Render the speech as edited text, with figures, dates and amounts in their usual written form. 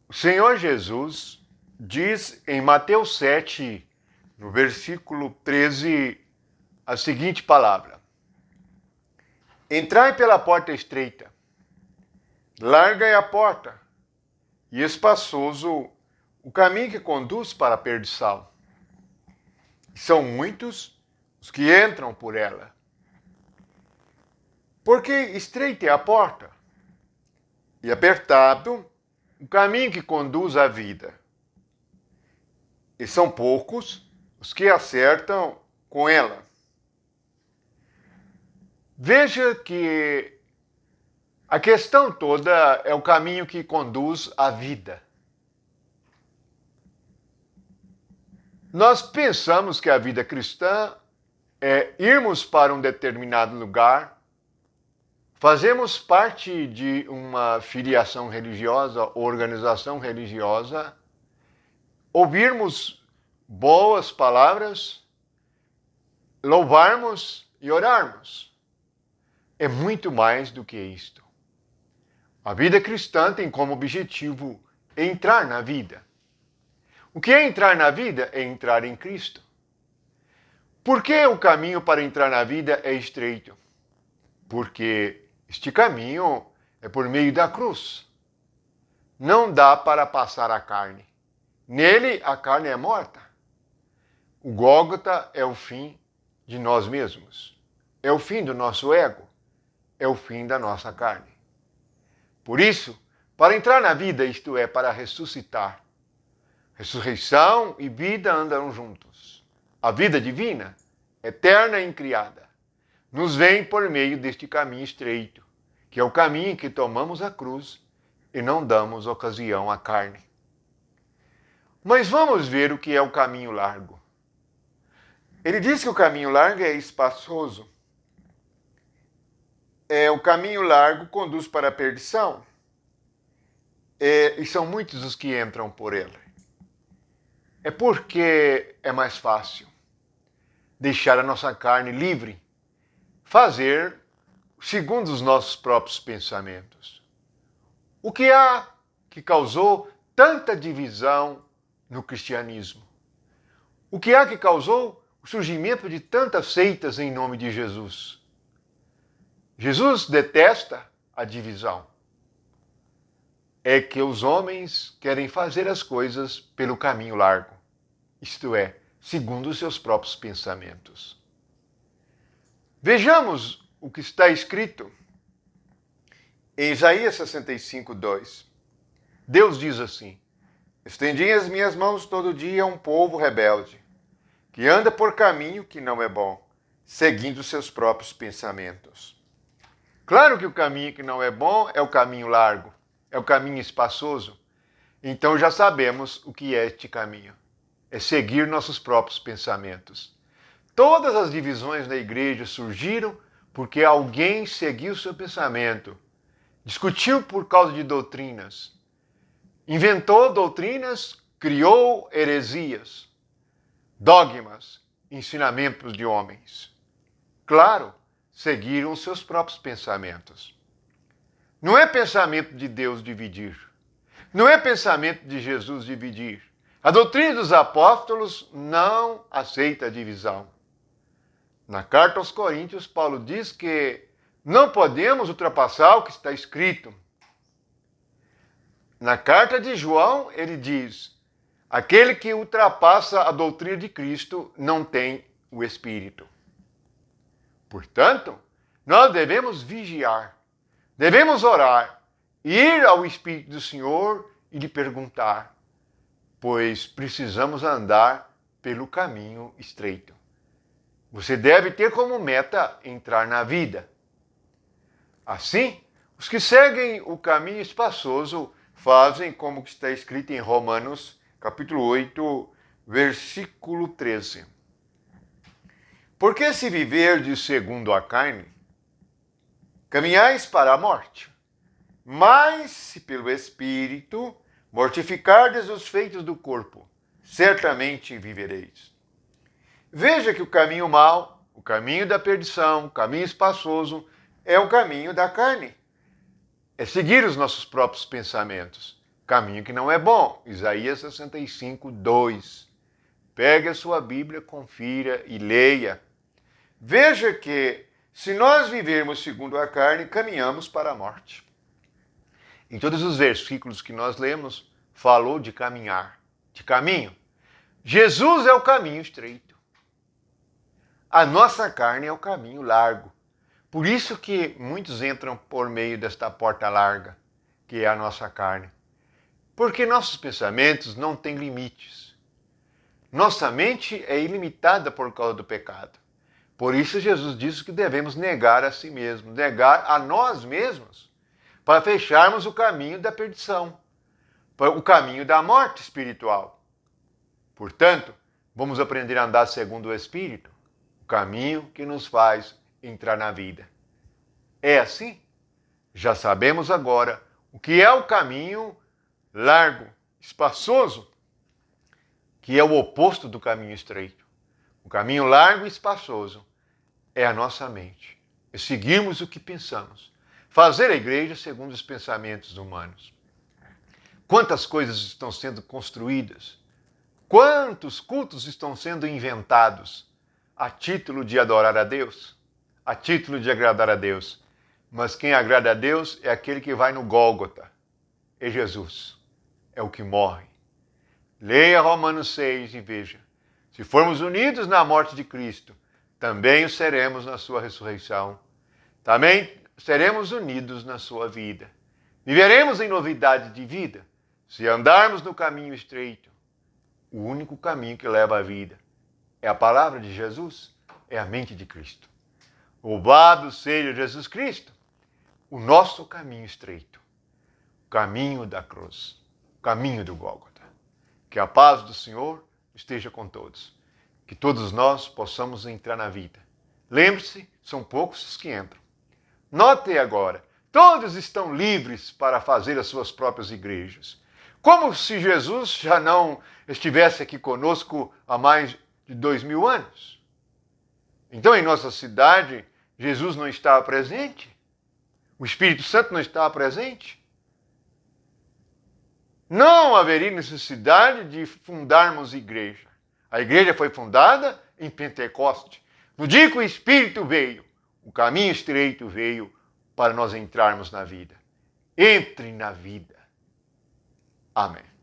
O Senhor Jesus diz em Mateus 7, no versículo 13, a seguinte palavra: Entrai pela porta estreita, larga é a porta, e espaçoso o caminho que conduz para a perdição. São muitos os que entram por ela. Porque estreita é a porta, e apertado o caminho que conduz à vida. E são poucos os que acertam com ela. Veja que a questão toda é o caminho que conduz à vida. Nós pensamos que a vida cristã é irmos para um determinado lugar, fazemos parte de uma filiação religiosa, organização religiosa, ouvirmos boas palavras, louvarmos e orarmos. É muito mais do que isto. A vida cristã tem como objetivo entrar na vida. O que é entrar na vida? É entrar em Cristo. Por que o caminho para entrar na vida é estreito? Porque este caminho é por meio da cruz. Não dá para passar a carne. Nele, a carne é morta. O Gólgota é o fim de nós mesmos. É o fim do nosso ego. É o fim da nossa carne. Por isso, para entrar na vida, isto é, para ressuscitar, ressurreição e vida andam juntos. A vida divina, eterna e incriada, nos vem por meio deste caminho estreito, que é o caminho em que tomamos a cruz e não damos ocasião à carne. Mas vamos ver o que é o caminho largo. Ele diz que o caminho largo é espaçoso. O caminho largo conduz para a perdição. E são muitos os que entram por ele. É porque é mais fácil deixar a nossa carne livre, fazer segundo os nossos próprios pensamentos. O que há que causou tanta divisão no cristianismo? O que há que causou o surgimento de tantas seitas em nome de Jesus? Jesus detesta a divisão. É que os homens querem fazer as coisas pelo caminho largo, isto é, segundo os seus próprios pensamentos. Vejamos o que está escrito em Isaías 65, 2. Deus diz assim: Estendi as minhas mãos todo dia a um povo rebelde, que anda por caminho que não é bom, seguindo seus próprios pensamentos. Claro que o caminho que não é bom é o caminho largo, é o caminho espaçoso. Então já sabemos o que é este caminho. É seguir nossos próprios pensamentos. Todas as divisões da igreja surgiram porque alguém seguiu seu pensamento, discutiu por causa de doutrinas, inventou doutrinas, criou heresias, dogmas, ensinamentos de homens. Claro, seguiram seus próprios pensamentos. Não é pensamento de Deus dividir. Não é pensamento de Jesus dividir. A doutrina dos apóstolos não aceita a divisão. Na carta aos Coríntios, Paulo diz que não podemos ultrapassar o que está escrito. Na carta de João, ele diz: aquele que ultrapassa a doutrina de Cristo não tem o Espírito. Portanto, nós devemos vigiar, devemos orar, ir ao Espírito do Senhor e lhe perguntar, pois precisamos andar pelo caminho estreito. Você deve ter como meta entrar na vida. Assim, os que seguem o caminho espaçoso fazem como está escrito em Romanos, capítulo 8, versículo 13. Porque se viverdes segundo a carne, caminhais para a morte. Mas se pelo Espírito mortificardes os feitos do corpo, certamente vivereis. Veja que o caminho mau, o caminho da perdição, o caminho espaçoso, é o caminho da carne. É seguir os nossos próprios pensamentos. Caminho que não é bom. Isaías 65, 2. Pegue a sua Bíblia, confira e leia. Veja que, se nós vivermos segundo a carne, caminhamos para a morte. Em todos os versículos que nós lemos, falou de caminhar, de caminho. Jesus é o caminho estreito. A nossa carne é o caminho largo. Por isso que muitos entram por meio desta porta larga, que é a nossa carne. Porque nossos pensamentos não têm limites. Nossa mente é ilimitada por causa do pecado. Por isso Jesus disse que devemos negar a si mesmos, negar a nós mesmos, para fecharmos o caminho da perdição, o caminho da morte espiritual. Portanto, vamos aprender a andar segundo o Espírito, o caminho que nos faz entrar na vida. É assim? Já sabemos agora o que é o caminho largo, espaçoso, que é o oposto do caminho estreito. O caminho largo e espaçoso é a nossa mente. É seguirmos o que pensamos. Fazer a igreja segundo os pensamentos humanos. Quantas coisas estão sendo construídas? Quantos cultos estão sendo inventados a título de adorar a Deus? A título de agradar a Deus. Mas quem agrada a Deus é aquele que vai no Gólgota. É Jesus. É o que morre. Leia Romanos 6 e veja. Se formos unidos na morte de Cristo, também o seremos na sua ressurreição. Também seremos unidos na sua vida. Viveremos em novidade de vida, se andarmos no caminho estreito. O único caminho que leva à vida é a palavra de Jesus, é a mente de Cristo. Louvado seja Jesus Cristo, o nosso caminho estreito, o caminho da cruz, o caminho do Gólgota. Que a paz do Senhor esteja com todos. Que todos nós possamos entrar na vida. Lembre-se, são poucos os que entram. Note agora, todos estão livres para fazer as suas próprias igrejas. Como se Jesus já não estivesse aqui conosco há mais de 2000 anos. Então, em nossa cidade, Jesus não estava presente? O Espírito Santo não estava presente? Não haveria necessidade de fundarmos igreja. A igreja foi fundada em Pentecoste. No dia que o Espírito veio, o caminho estreito veio para nós entrarmos na vida. Entre na vida. Amém.